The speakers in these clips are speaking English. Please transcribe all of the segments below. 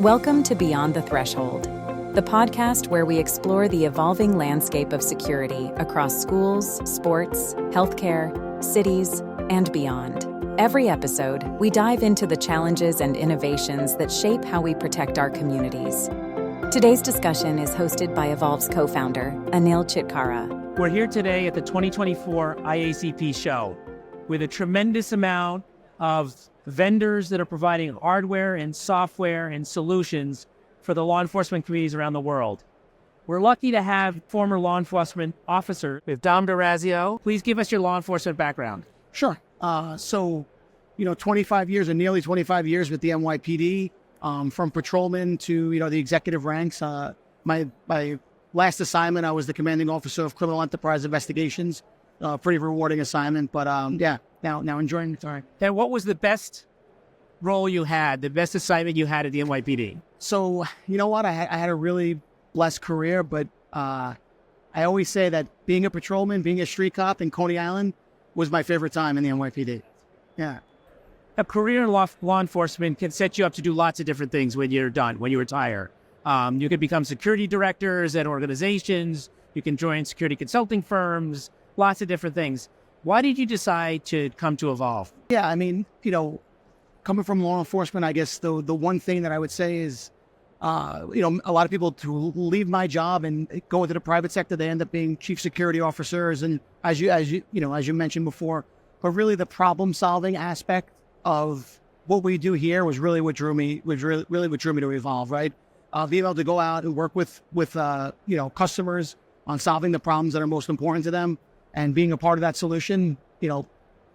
Welcome to Beyond the Threshold, the podcast where we explore the evolving landscape of security across schools, sports, healthcare, cities, and beyond. Every episode, we dive into the challenges and innovations that shape how we protect our communities. Today's discussion is hosted by Evolve's co-founder, Anil Chitkara. We're here today at the 2024 IACP show with a tremendous amount of vendors that are providing hardware and software and solutions for the law enforcement communities around the world. We're lucky to have former law enforcement officer with Dom DeRazio. Please give us your law enforcement background. Sure. 25 years or nearly 25 years with the NYPD, from patrolman to, the executive ranks. My last assignment, I was the commanding officer of criminal enterprise investigations. Pretty rewarding assignment, but now enjoying it. All right. And what was the best role you had, the best assignment you had at the NYPD? So, you know what? I had a really blessed career, but I always say that being a patrolman, being a street cop in Coney Island was my favorite time in the NYPD. Yeah. A career in law enforcement can set you up to do lots of different things when you're done, when you retire. You can become security directors at organizations. You can join security consulting firms, lots of different things. Why did you decide to come to Evolve? Yeah, I mean, coming from law enforcement, I guess the one thing that I would say is, a lot of people to leave my job and go into the private sector, they end up being chief security officers, and as you mentioned before. But really, the problem-solving aspect of what we do here was really what drew me. Really what drew me to Evolve. Right, being able to go out and work with customers on solving the problems that are most important to them, and being a part of that solution.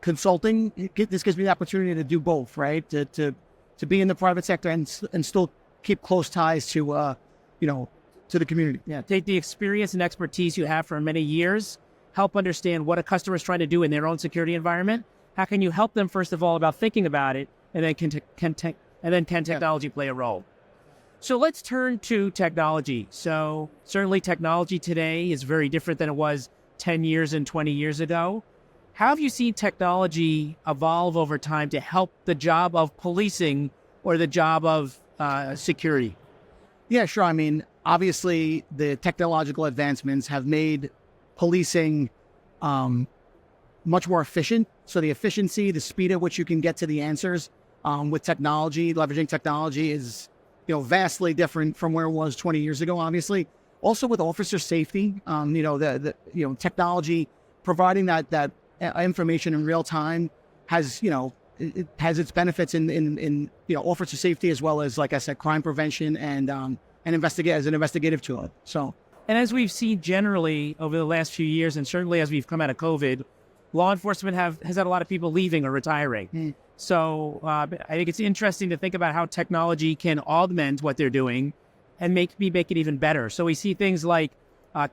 Consulting. This gives me the opportunity to do both. Right, to be in the private sector and still keep close ties to the community. Yeah, take the experience and expertise you have for many years. Help understand what a customer is trying to do in their own security environment. How can you help them, first of all, about thinking about it, and then can technology play a role? So let's turn to technology. So certainly technology today is very different than it was 10 years and 20 years ago. How have you seen technology evolve over time to help the job of policing or the job of security? Yeah, sure. I mean, obviously, the technological advancements have made policing much more efficient. So the efficiency, the speed at which you can get to the answers with technology, leveraging technology is, vastly different from where it was 20 years ago, obviously. Also with officer safety, technology providing that information in real time has, it has its benefits in officer safety, as well as, like I said, crime prevention and as an investigative tool. So. And as we've seen generally over the last few years, and certainly as we've come out of COVID, law enforcement has had a lot of people leaving or retiring. So I think it's interesting to think about how technology can augment what they're doing and make it even better. So we see things like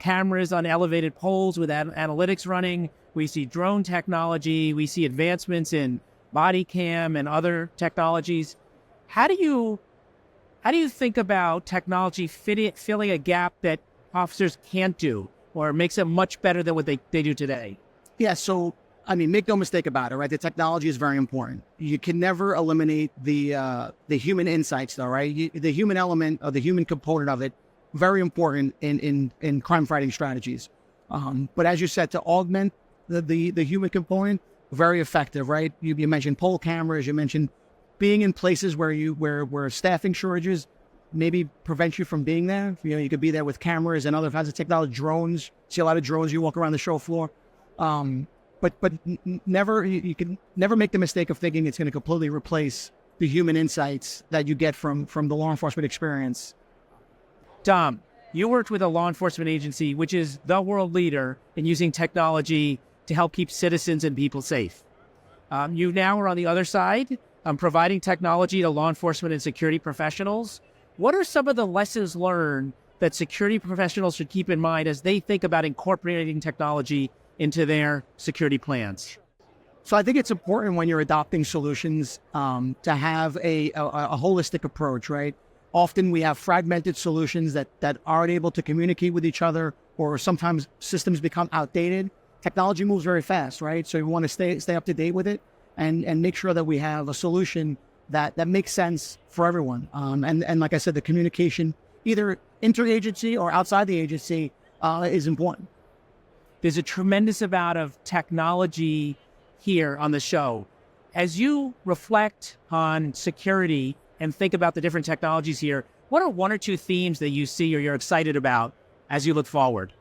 cameras on elevated poles with analytics running. We see drone technology. We see advancements in body cam and other technologies. How do you think about technology filling a gap that officers can't do, or makes it much better than what they do today? Yeah, so, I mean, make no mistake about it, right? The technology is very important. You can never eliminate the human insights, though, right? The human element, or the human component of it, very important in crime-fighting strategies. But as you said, to augment the human component, very effective, right? You mentioned pole cameras, you mentioned being in places where staffing shortages maybe prevent you from being there. You could be there with cameras and other kinds of technology, drones. See a lot of drones. You walk around the show floor, but never you can never make the mistake of thinking it's going to completely replace the human insights that you get from the law enforcement experience. Dom, you worked with a law enforcement agency which is the world leader in using technology to help keep citizens and people safe. You now are on the other side, providing technology to law enforcement and security professionals. What are some of the lessons learned that security professionals should keep in mind as they think about incorporating technology into their security plans? So I think it's important when you're adopting solutions to have a holistic approach, right? Often we have fragmented solutions that aren't able to communicate with each other, or sometimes systems become outdated. Technology moves very fast, right? So we want to stay up to date with it and make sure that we have a solution that makes sense for everyone. And like I said, the communication, either interagency or outside the agency, is important. There's a tremendous amount of technology here on the show. As you reflect on security and think about the different technologies here, what are one or two themes that you see or you're excited about as you look forward?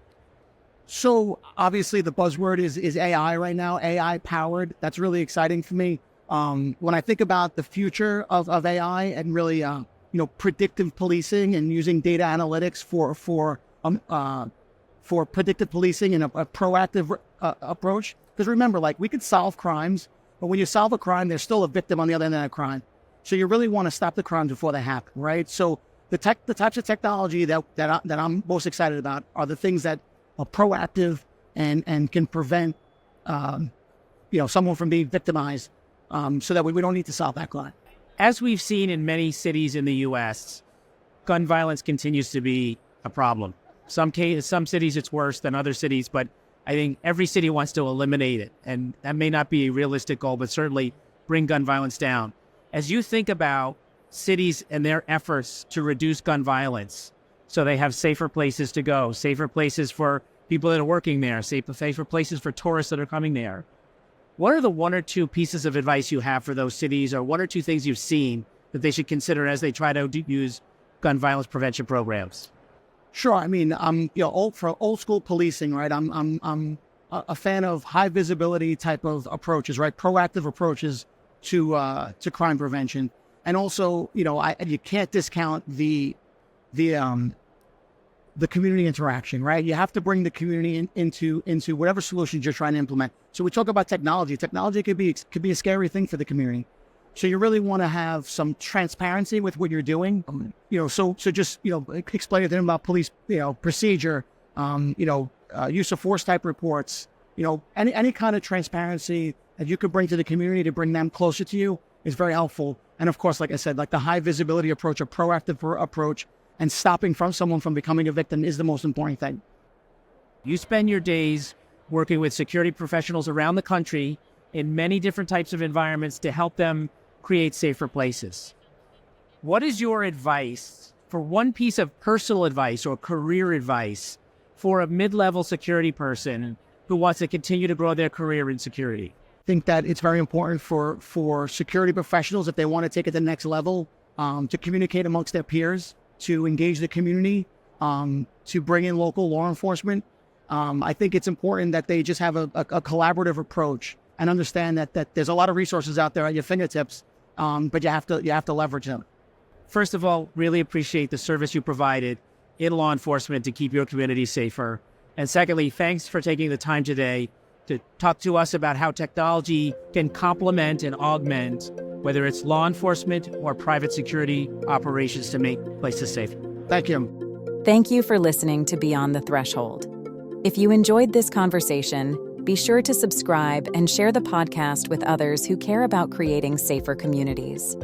So obviously the buzzword is AI right now, AI powered. That's really exciting for me. When I think about the future of AI and really, predictive policing and using data analytics for predictive policing and a proactive approach. Because remember, like, we could solve crimes, but when you solve a crime, there's still a victim on the other end of that crime. So you really want to stop the crimes before they happen, right? So the types of technology that I'm most excited about are the things that are proactive and can prevent, someone from being victimized, so that we don't need to solve that crime. As we've seen in many cities in the U.S., gun violence continues to be a problem. Some cities it's worse than other cities, but I think every city wants to eliminate it. And that may not be a realistic goal, but certainly bring gun violence down. As you think about cities and their efforts to reduce gun violence, so they have safer places to go, safer places for people that are working there, safer places for tourists that are coming there, what are the one or two pieces of advice you have for those cities, or one or two things you've seen that they should consider as they try to use gun violence prevention programs? Sure. I mean, for old school policing, right? I'm a fan of high visibility type of approaches, right? Proactive approaches to crime prevention, and also, you can't discount the community interaction, right? You have to bring the community into whatever solutions you're trying to implement. So we talk about technology. Technology could be a scary thing for the community. So you really want to have some transparency with what you're doing. So just, explain to them about police, procedure, use of force type reports, any kind of transparency that you could bring to the community to bring them closer to you is very helpful. And of course, like I said, like the high visibility approach, a proactive approach, and stopping someone from becoming a victim is the most important thing. You spend your days working with security professionals around the country in many different types of environments to help them create safer places. What is your advice for one piece of personal advice or career advice for a mid-level security person who wants to continue to grow their career in security? I think that it's very important for security professionals, if they want to take it to the next level, to communicate amongst their peers, to engage the community, to bring in local law enforcement. I think it's important that they just have a collaborative approach and understand that there's a lot of resources out there at your fingertips, but you have to leverage them. First of all, really appreciate the service you provided in law enforcement to keep your community safer. And secondly, thanks for taking the time today to talk to us about how technology can complement and augment, whether it's law enforcement or private security operations, to make places safe. Thank you. Thank you for listening to Beyond the Threshold. If you enjoyed this conversation, be sure to subscribe and share the podcast with others who care about creating safer communities.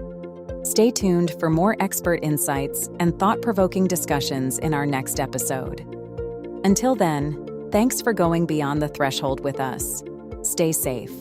Stay tuned for more expert insights and thought-provoking discussions in our next episode. Until then, thanks for going beyond the threshold with us. Stay safe.